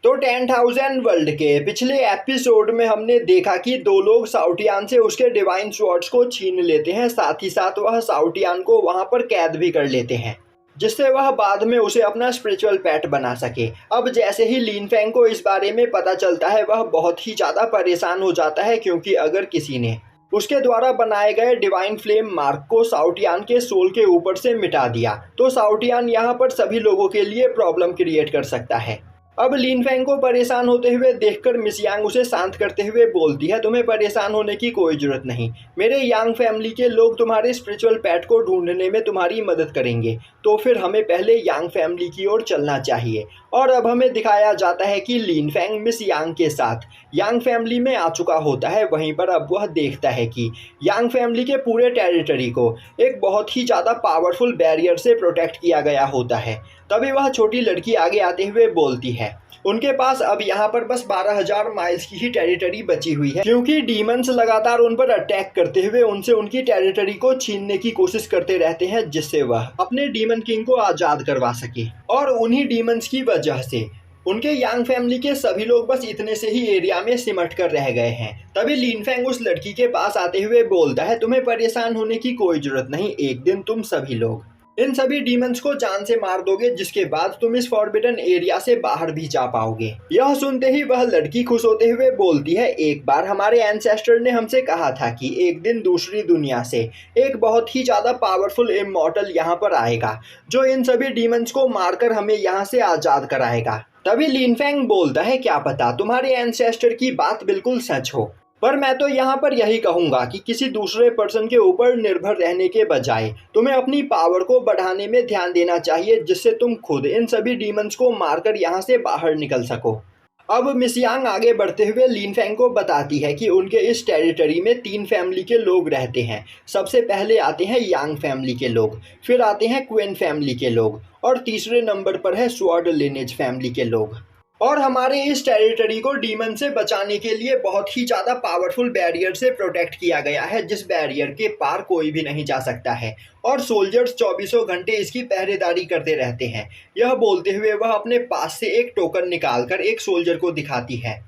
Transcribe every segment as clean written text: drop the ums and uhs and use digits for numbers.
तो 10,000 वर्ल्ड के पिछले एपिसोड में हमने देखा कि दो लोग साउटियान से उसके डिवाइन स्वॉर्ड्स को छीन लेते हैं, साथ ही साथ वह साउटियान को वहां पर कैद भी कर लेते हैं, जिससे वह बाद में उसे अपना स्पिरिचुअल पेट बना सके। अब जैसे ही लिन फेंग को इस बारे में पता चलता है, वह बहुत ही ज़्यादा परेशान हो जाता है, क्योंकि अगर किसी ने उसके द्वारा बनाए गए डिवाइन फ्लेम मार्क को साउटियान के सोल के ऊपर से मिटा दिया तो साउटियान यहाँ पर सभी लोगों के लिए प्रॉब्लम क्रिएट कर सकता है। अब लिन फेंग को परेशान होते हुए देखकर मिस यांग उसे शांत करते हुए बोलती है, तुम्हें परेशान होने की कोई जरूरत नहीं। मेरे यांग फैमिली के लोग तुम्हारे स्पिरिचुअल पेट को ढूंढने में तुम्हारी मदद करेंगे, तो फिर हमें पहले यांग फैमिली की ओर चलना चाहिए। और अब हमें दिखाया जाता है कि लिन फेंग मिस यांग के साथ यांग फैमिली में आ चुका होता है। वहीं पर अब वह देखता है कि यांग फैमिली के पूरे टेरिटरी को एक बहुत ही ज़्यादा पावरफुल बैरियर से प्रोटेक्ट किया गया होता है। तभी वह छोटी लड़की आगे आते हुए बोलती है, उनके पास अब यहाँ पर बस 12,000 माइल्स की ही टेरिटरी बची हुई है, क्योंकि डीमंस लगातार उन पर अटैक करते हुए उनसे उनकी टेरिटरी को छीनने की कोशिश करते रहते हैं, जिससे वह अपने डीमन किंग को आज़ाद करवा सके। और उन्हीं डीमंस की वजह से उनके यांग फैमिली के सभी लोग बस इतने से ही एरिया में सिमट कर रह गए हैं। तभी लिन फेंग उस लड़की के पास आते हुए बोलता है, तुम्हें परेशान होने की कोई जरूरत नहीं, एक दिन तुम सभी लोग इन सभी डीमंस को जान से मार दोगे, जिसके बाद तुम इस फॉरबिडन एरिया से बाहर भी जा पाओगे। यह सुनते ही वह लड़की खुश होते हुए बोलती है, एक बार हमारे एंसेस्टर ने हमसे कहा था कि एक दिन दूसरी दुनिया से एक बहुत ही ज्यादा पावरफुल इमॉर्टल यहाँ पर आएगा, जो इन सभी डीमंस को मारकर हमें यहाँ से आजाद कराएगा। तभी लिन फेंग बोलता है, क्या पता तुम्हारे एंसेस्टर की बात बिल्कुल सच हो, पर मैं तो यहाँ पर यही कहूँगा कि किसी दूसरे पर्सन के ऊपर निर्भर रहने के बजाय तुम्हें अपनी पावर को बढ़ाने में ध्यान देना चाहिए, जिससे तुम खुद इन सभी डीमंस को मारकर यहाँ से बाहर निकल सको। अब मिस यांग आगे बढ़ते हुए लिन फेंग को बताती है कि उनके इस टेरिटरी में 3 फैमिली के लोग रहते हैं। सबसे पहले आते हैं यांग फैमिली के लोग, फिर आते हैं क्वेन फैमिली के लोग, और तीसरे नंबर पर है स्वॉर्ड लिनेज फैमिली के लोग। और हमारे इस टेरिटरी को डीमन से बचाने के लिए बहुत ही ज़्यादा पावरफुल बैरियर से प्रोटेक्ट किया गया है, जिस बैरियर के पार कोई भी नहीं जा सकता है, और सोल्जर्स 24 घंटे इसकी पहरेदारी करते रहते हैं। यह बोलते हुए वह अपने पास से एक टोकन निकालकर एक सोल्जर को दिखाती है,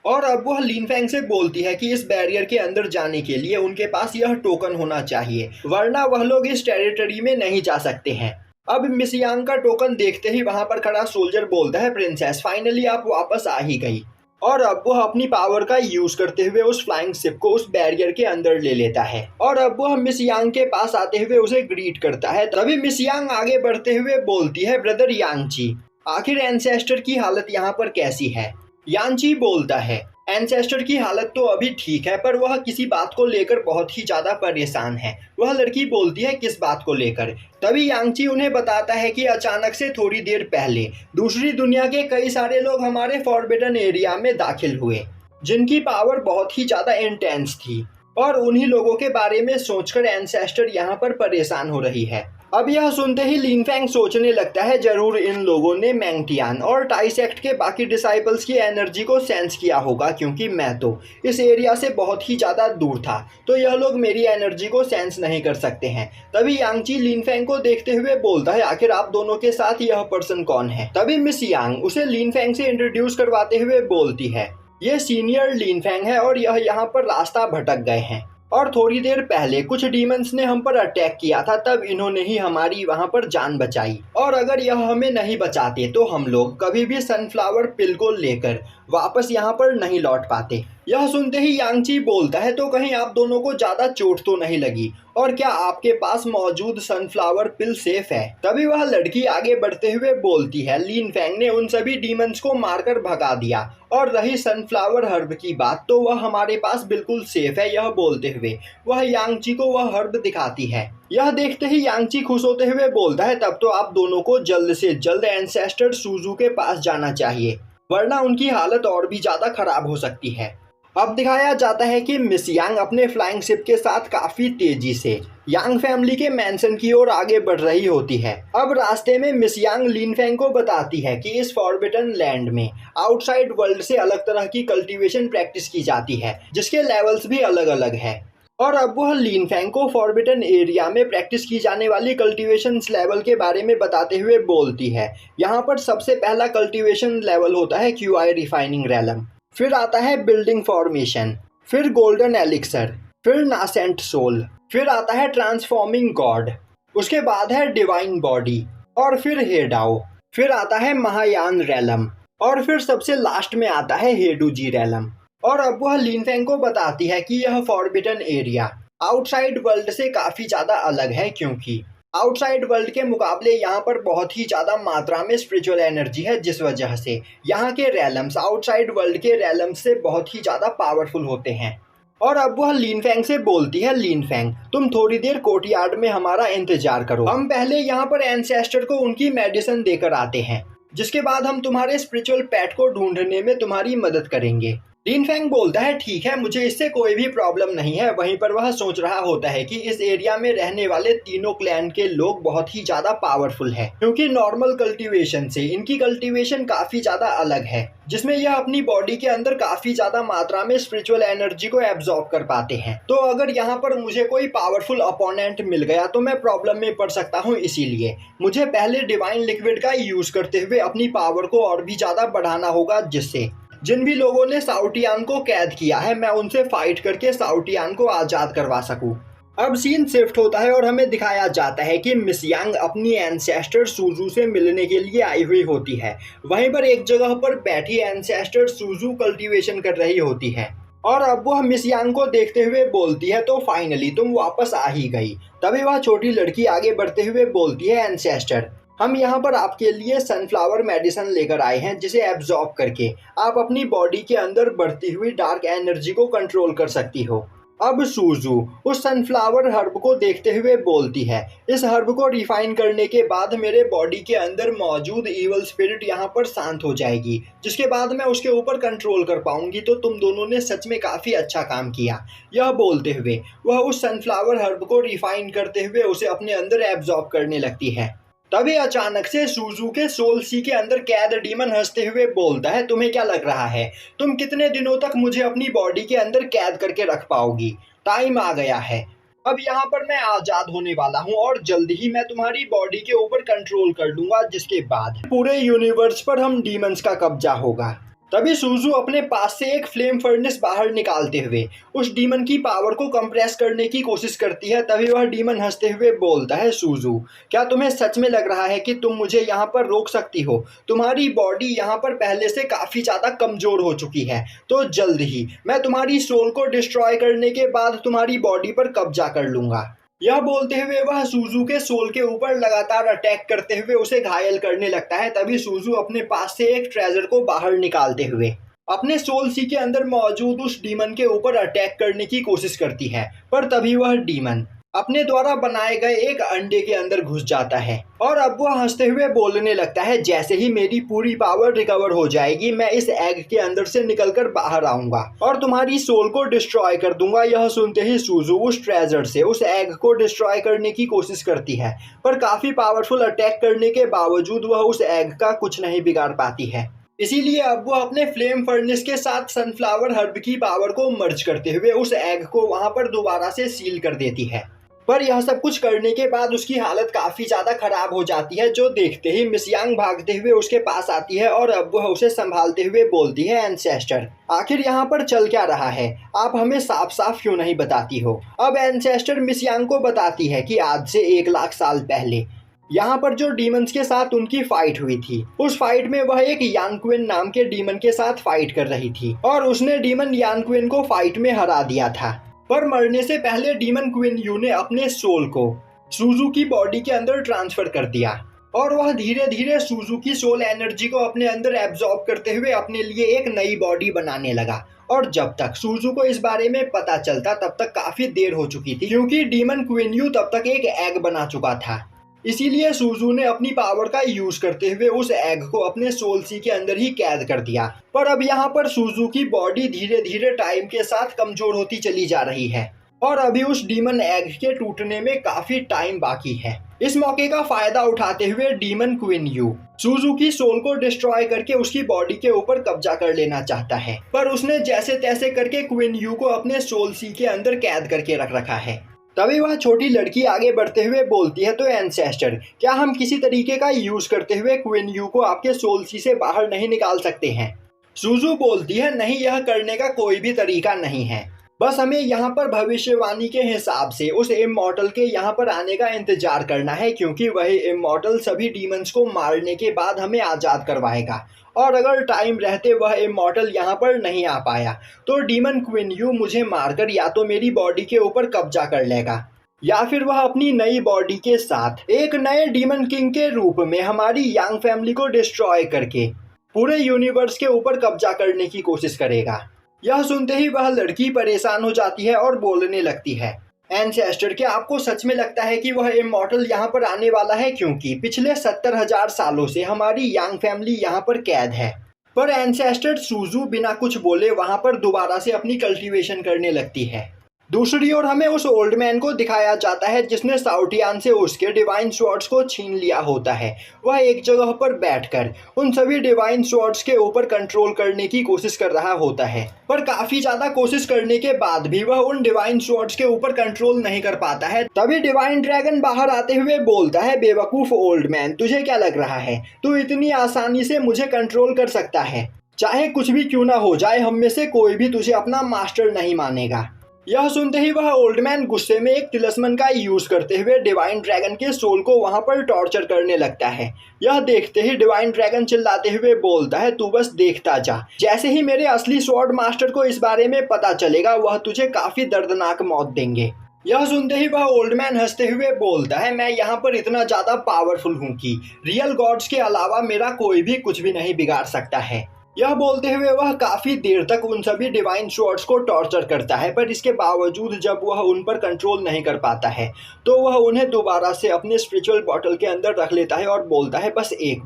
और अब वह लिन फेंग से बोलती है कि इस बैरियर के अंदर जाने के लिए उनके पास यह टोकन होना चाहिए, वरना वह लोग इस टेरिटरी में नहीं जा सकते हैं। अब मिस यांग का टोकन देखते ही वहां पर खड़ा सोल्जर बोलता है, प्रिंसेस फाइनली आप वापस आ ही गई। और अब वह अपनी पावर का यूज करते हुए उस फ्लाइंग शिप को उस बैरियर के अंदर ले लेता है, और अब वह मिस यांग के पास आते हुए उसे ग्रीट करता है। तभी मिस यांग आगे बढ़ते हुए बोलती है, ब्रदर यांगची, आखिर एंसेस्टर की हालत यहाँ पर कैसी है? यांगची बोलता है, एंसेस्टर की हालत तो अभी ठीक है, पर वह किसी बात को लेकर बहुत ही ज्यादा परेशान है। वह लड़की बोलती है, किस बात को लेकर? तभी यांगची उन्हें बताता है कि अचानक से थोड़ी देर पहले दूसरी दुनिया के कई सारे लोग हमारे फॉरबिडन एरिया में दाखिल हुए, जिनकी पावर बहुत ही ज्यादा इंटेंस थी, और उन्हीं लोगों के बारे में सोचकर एंसेस्टर यहाँ पर परेशान हो रही है। अब यह सुनते ही लिन फेंग सोचने लगता है, जरूर इन लोगों ने मैंगटियान और टाई सेक्ट के बाकी डिसाइपल्स की एनर्जी को सेंस किया होगा, क्योंकि मैं तो इस एरिया से बहुत ही ज़्यादा दूर था, तो यह लोग मेरी एनर्जी को सेंस नहीं कर सकते हैं। तभी यांगची लिन फेंग को देखते हुए बोलता है, आखिर आप दोनों के साथ यह पर्सन कौन है? तभी मिस यांग उसे लिन फेंग से इंट्रोड्यूस करवाते हुए बोलती है, ये सीनियर लिन फेंग है और यह यहाँ पर रास्ता भटक गए हैं, और थोड़ी देर पहले कुछ डीमंस ने हम पर अटैक किया था, तब इन्होंने ही हमारी वहां पर जान बचाई, और अगर यह हमें नहीं बचाते तो हम लोग कभी भी सनफ्लावर पिल को लेकर वापस यहाँ पर नहीं लौट पाते। यह सुनते ही यांगची बोलता है, तो कहीं आप दोनों को ज्यादा चोट तो नहीं लगी, और क्या आपके पास मौजूद सनफ्लावर पिल सेफ है? तभी वह लड़की आगे बढ़ते हुए बोलती है, लिन फेंग ने उन सभी डीमंस को मारकर भगा दिया, और रही सनफ्लावर हर्ब की बात, तो वह हमारे पास बिल्कुल सेफ है। यह बोलते हुए वह यांगची को वह हर्ब दिखाती है। यह देखते ही यांगची खुश होते हुए बोलता है, तब तो आप दोनों को जल्द से जल्द एंसेस्टर सूजू के पास जाना चाहिए, वरना उनकी हालत और भी ज्यादा खराब हो सकती है। अब दिखाया जाता है कि मिस यांग अपने फ्लाइंग शिप के साथ काफी तेजी से यांग फैमिली के मैंशन की ओर आगे बढ़ रही होती है। अब रास्ते में मिस यांग लिन फेंग को बताती है कि इस फॉरबिडन लैंड में आउटसाइड वर्ल्ड से अलग तरह की कल्टीवेशन प्रैक्टिस की जाती है, जिसके लेवल्स भी अलग अलग है। और अब वह लिन फैंग को फॉरबिडन एरिया में प्रैक्टिस की जाने वाली कल्टीवेशन लेवल के बारे में बताते हुए बोलती है। यहाँ पर सबसे पहला कल्टीवेशन लेवल होता है क्यूआई रिफाइनिंग रैलम, फिर आता है बिल्डिंग फॉर्मेशन, फिर गोल्डन एलिक्सर, फिर नासेंट सोल, फिर आता है ट्रांसफॉर्मिंग गॉड, उसके बाद है डिवाइन बॉडी, और फिर हेडाओ, फिर आता है महायान रैलम, और फिर सबसे लास्ट में आता है हेडूजी रैलम। और अब वह लिन फैंग को बताती है कि यह फॉरबिडन एरिया आउटसाइड वर्ल्ड से काफ़ी ज़्यादा अलग है, क्योंकि आउटसाइड वर्ल्ड के मुकाबले यहाँ पर बहुत ही ज़्यादा मात्रा में स्पिरिचुअल एनर्जी है, जिस वजह से यहाँ के रैलम्स आउटसाइड वर्ल्ड के रैलम्स से बहुत ही ज़्यादा पावरफुल होते हैं। और अब वह लिन फैंग से बोलती है, लिन फैंग तुम थोड़ी देर कोर्टयार्ड में हमारा इंतजार करो, हम पहले यहाँ पर एंसेस्टर को उनकी मेडिसिन देकर आते हैं, जिसके बाद हम तुम्हारे स्पिरिचुअल पेट को ढूंढने में तुम्हारी मदद करेंगे। लिन फैंग बोलता है ठीक है, मुझे इससे कोई भी प्रॉब्लम नहीं है। वहीं पर वह सोच रहा होता है कि इस एरिया में रहने वाले तीनों क्लैन के लोग बहुत ही ज्यादा पावरफुल हैं, क्योंकि नॉर्मल कल्टीवेशन से इनकी कल्टीवेशन काफी ज्यादा अलग है, जिसमें यह अपनी बॉडी के अंदर काफी ज्यादा मात्रा में स्पिरिचुअल एनर्जी को एब्जॉर्ब कर पाते हैं। तो अगर यहाँ पर मुझे कोई पावरफुल अपोनेंट मिल गया तो मैं प्रॉब्लम में पड़ सकता हूँ, इसीलिए मुझे पहले डिवाइन लिक्विड का यूज करते हुए अपनी पावर को और भी ज्यादा बढ़ाना होगा, जिससे जिन भी लोगों ने साउटियान को कैद किया है मैं उनसे फाइट करके साउटियान को आज़ाद करवा सकूं। अब सीन शिफ्ट होता है और हमें दिखाया जाता है कि मिस यांग अपनी एंसेस्टर सूजू से मिलने के लिए आई हुई होती है। वहीं पर एक जगह पर बैठी एंसेस्टर सूजू कल्टीवेशन कर रही होती है, और अब वह मिस यांग को देखते हुए बोलती है, तो फाइनली तुम वापस आ ही गई। तभी वह छोटी लड़की आगे बढ़ते हुए बोलती है, एंसेस्टर हम यहाँ पर आपके लिए सनफ्लावर मेडिसिन लेकर आए हैं, जिसे एब्जॉर्ब करके आप अपनी बॉडी के अंदर बढ़ती हुई डार्क एनर्जी को कंट्रोल कर सकती हो। अब सूजू उस सनफ्लावर हर्ब को देखते हुए बोलती है, इस हर्ब को रिफाइन करने के बाद मेरे बॉडी के अंदर मौजूद इवल स्पिरिट यहाँ पर शांत हो जाएगी, जिसके बाद मैं उसके ऊपर कंट्रोल कर पाऊंगी। तो तुम दोनों ने सच में काफ़ी अच्छा काम किया। यह बोलते हुए वह उस सनफ्लावर हर्ब को रिफाइन करते हुए उसे अपने अंदर एब्जॉर्ब करने लगती है। तभी अचानक से सूजू के सोल सी के अंदर कैद डीमन हंसते हुए बोलता है, तुम्हें क्या लग रहा है तुम कितने दिनों तक मुझे अपनी बॉडी के अंदर कैद करके रख पाओगी? टाइम आ गया है, अब यहाँ पर मैं आजाद होने वाला हूँ और जल्द ही मैं तुम्हारी बॉडी के ऊपर कंट्रोल कर लूंगा, जिसके बाद पूरे यूनिवर्स पर हम डीमंस का कब्जा होगा। तभी सूजू अपने पास से एक फ्लेम फर्नेस बाहर निकालते हुए उस डीमन की पावर को कंप्रेस करने की कोशिश करती है। तभी वह डीमन हंसते हुए बोलता है, सूजू क्या तुम्हें सच में लग रहा है कि तुम मुझे यहाँ पर रोक सकती हो? तुम्हारी बॉडी यहाँ पर पहले से काफ़ी ज़्यादा कमज़ोर हो चुकी है, तो जल्द ही मैं तुम्हारी सोल को डिस्ट्रॉय करने के बाद तुम्हारी बॉडी पर कब्जा कर लूँगा। यह बोलते हुए वह सूजू के सोल के ऊपर लगातार अटैक करते हुए उसे घायल करने लगता है। तभी सूजू अपने पास से एक ट्रेजर को बाहर निकालते हुए अपने सोल सी के अंदर मौजूद उस डीमन के ऊपर अटैक करने की कोशिश करती है, पर तभी वह डीमन अपने द्वारा बनाए गए एक अंडे के अंदर घुस जाता है। और अब वह हंसते हुए बोलने लगता है, जैसे ही मेरी पूरी पावर रिकवर हो जाएगी मैं इस एग के अंदर से निकलकर बाहर आऊंगा और तुम्हारी सोल को डिस्ट्रॉय कर दूंगा। यह सुनते ही सूजू उस ट्रेजर से उस एग को डिस्ट्रॉय करने की कोशिश करती है, पर काफी पावरफुल अटैक करने के बावजूद वह उस एग का कुछ नहीं बिगाड़ पाती है। इसीलिए अब वो अपने फ्लेम फर्नेस के साथ सनफ्लावर हर्ब की पावर को मर्ज करते हुए उस एग को वहां पर दोबारा से सील कर देती है। पर यह सब कुछ करने के बाद उसकी हालत काफ़ी ज़्यादा खराब हो जाती है, जो देखते ही मिस यांग भागते हुए उसके पास आती है और अब वह उसे संभालते हुए बोलती है, एंसेस्टर आखिर यहाँ पर चल क्या रहा है? आप हमें साफ साफ क्यों नहीं बताती हो? अब एंसेस्टर मिस यांग को बताती है कि आज से 1 लाख साल पहले यहाँ पर जो डीमंस के साथ उनकी फाइट हुई थी, उस फाइट में वह एक यांक्विन नाम के डीमन के साथ फाइट कर रही थी और उसने डीमन यांक्विन को फाइट में हरा दिया था। पर मरने से पहले डीमन क्वीन यू ने अपने सोल को सूजू की बॉडी के अंदर ट्रांसफर कर दिया और वह धीरे धीरे सूजू की सोल एनर्जी को अपने अंदर एब्जॉर्ब करते हुए अपने लिए एक नई बॉडी बनाने लगा। और जब तक सूजू को इस बारे में पता चलता तब तक काफी देर हो चुकी थी, क्योंकि डीमन क्वीन यू तब तक एक एग बना चुका था। इसीलिए सूजू ने अपनी पावर का यूज करते हुए उस एग को अपने सोल सी के अंदर ही कैद कर दिया। पर अब यहाँ पर सूजू की बॉडी धीरे धीरे टाइम के साथ कमजोर होती चली जा रही है और अभी उस डीमन एग के टूटने में काफी टाइम बाकी है। इस मौके का फायदा उठाते हुए डीमन क्वीन यू सुजू की सोल को डिस्ट्रॉय करके उसकी बॉडी के ऊपर कब्जा कर लेना चाहता है, पर उसने जैसे तैसे करके क्वीन यू को अपने सोल सी के अंदर कैद करके रख रखा है। तभी वह छोटी लड़की आगे बढ़ते हुए बोलती है, तो एंसेस्टर, क्या हम किसी तरीके का यूज करते हुए क्वीन यू को आपके सोल सी से बाहर नहीं निकाल सकते हैं? सुजू बोलती है, नहीं, यह करने का कोई भी तरीका नहीं है, बस हमें यहाँ पर भविष्यवाणी के हिसाब से उस इमॉर्टल के यहाँ पर आने का इंतजार करना है, क्योंकि वही इमॉर्टल सभी डीमंस को मारने के बाद हमें आज़ाद करवाएगा। और अगर टाइम रहते वह इमॉर्टल यहाँ पर नहीं आ पाया तो डीमन क्वीन यू मुझे मारकर या तो मेरी बॉडी के ऊपर कब्जा कर लेगा, या फिर वह अपनी नई बॉडी के साथ एक नए डीमन किंग के रूप में हमारी यांग फैमिली को डिस्ट्रॉय करके पूरे यूनिवर्स के ऊपर कब्जा करने की कोशिश करेगा। यह सुनते ही वह लड़की परेशान हो जाती है और बोलने लगती है, एंसेस्टर, क्या आपको सच में लगता है कि वह इमॉर्टल यहाँ पर आने वाला है? क्योंकि पिछले 70,000 सालों से हमारी यांग फैमिली यहाँ पर कैद है। पर एंसेस्टर सुजू बिना कुछ बोले वहाँ पर दोबारा से अपनी कल्टीवेशन करने लगती है। दूसरी ओर हमें उस ओल्ड मैन को दिखाया जाता है जिसने साउटियान से उसके डिवाइन स्वॉर्ड्स को छीन लिया होता है। वह एक जगह पर बैठकर उन सभी डिवाइन स्वॉर्ड्स के ऊपर कंट्रोल करने की कोशिश कर रहा होता है, पर काफी ज्यादा कोशिश करने के बाद भी वह उन डिवाइन स्वॉर्ड्स के ऊपर कंट्रोल नहीं कर पाता है। तभी डिवाइन ड्रैगन बाहर आते हुए बोलता है, बेवकूफ ओल्ड मैन, तुझे क्या लग रहा है तू इतनी आसानी से मुझे कंट्रोल कर सकता है? चाहे कुछ भी क्यों ना हो जाए, हम में से कोई भी तुझे अपना मास्टर नहीं मानेगा। यह सुनते ही वह ओल्ड मैन गुस्से में एक तिलिस्मन का यूज करते हुए डिवाइन ड्रैगन के सोल को वहां पर टॉर्चर करने लगता है। यह देखते ही डिवाइन ड्रैगन चिल्लाते हुए बोलता है, तू बस देखता जा, जैसे ही मेरे असली स्वॉर्ड मास्टर को इस बारे में पता चलेगा वह तुझे काफी दर्दनाक मौत देंगे। यह सुनते ही वह ओल्ड मैन हंसते हुए बोलता है, मैं यहाँ पर इतना ज्यादा पावरफुल हूँ कि रियल गॉड्स के अलावा मेरा कोई भी कुछ भी नहीं बिगाड़ सकता है। यह बोलते हुए वह काफी देर तक उन सभी डिवाइन स्वॉर्ड्स को टॉर्चर करता है, पर इसके बावजूद जब वह उन पर कंट्रोल नहीं कर पाता है तो वह उन्हें दोबारा से अपने स्पिरिचुअल बॉटल के अंदर रख लेता है और बोलता है, बस एक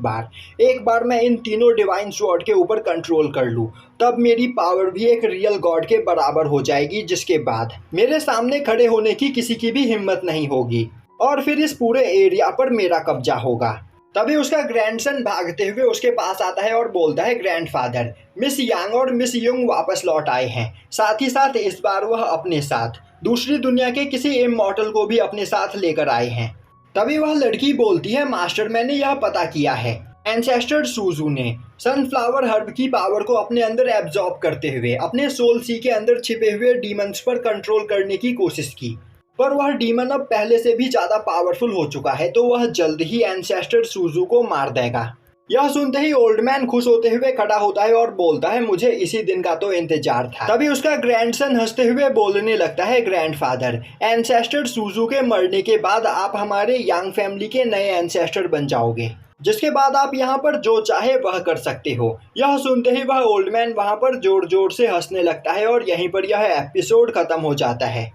बार मैं इन तीनों डिवाइन स्वॉर्ड के ऊपर कंट्रोल कर लूँ, तब मेरी पावर भी एक रियल गॉड के बराबर हो जाएगी, जिसके बाद मेरे सामने खड़े होने की किसी की भी हिम्मत नहीं होगी और फिर इस पूरे एरिया पर मेरा कब्जा होगा। तभी उसका ग्रैंडसन भागते हुए उसके पास आता है और बोलता है, ग्रैंडफादर, मिस यांग और मिस युंग वापस लौट आए हैं, साथ ही साथ इस बार वह अपने साथ दूसरी दुनिया के किसी इमॉर्टल को भी अपने साथ लेकर आए हैं। तभी वह लड़की बोलती है, मास्टर, मैंने यह पता किया है, एंसेस्टर सुजू ने सनफ्लावर हर्ब की पावर को अपने अंदर एब्जॉर्ब करते हुए अपने सोल सी के अंदर छिपे हुए डीमंस पर कंट्रोल करने की कोशिश की, पर वह डीमन अब पहले से भी ज्यादा पावरफुल हो चुका है, तो वह जल्द ही एंसेस्टर सुजू को मार देगा। यह सुनते ही ओल्ड मैन खुश होते हुए खड़ा होता है और बोलता है, मुझे इसी दिन का तो इंतजार था। तभी उसका ग्रैंडसन हंसते हुए बोलने लगता है, ग्रैंडफादर, एंसेस्टर सुजू के मरने के बाद आप हमारे यांग फैमिली के नए एंसेस्टर बन जाओगे, जिसके बाद आप यहाँ पर जो चाहे वह कर सकते हो। यह सुनते ही वह ओल्ड मैन वहाँ पर जोर जोर से हंसने लगता है और यहीं पर यह एपिसोड खत्म हो जाता है।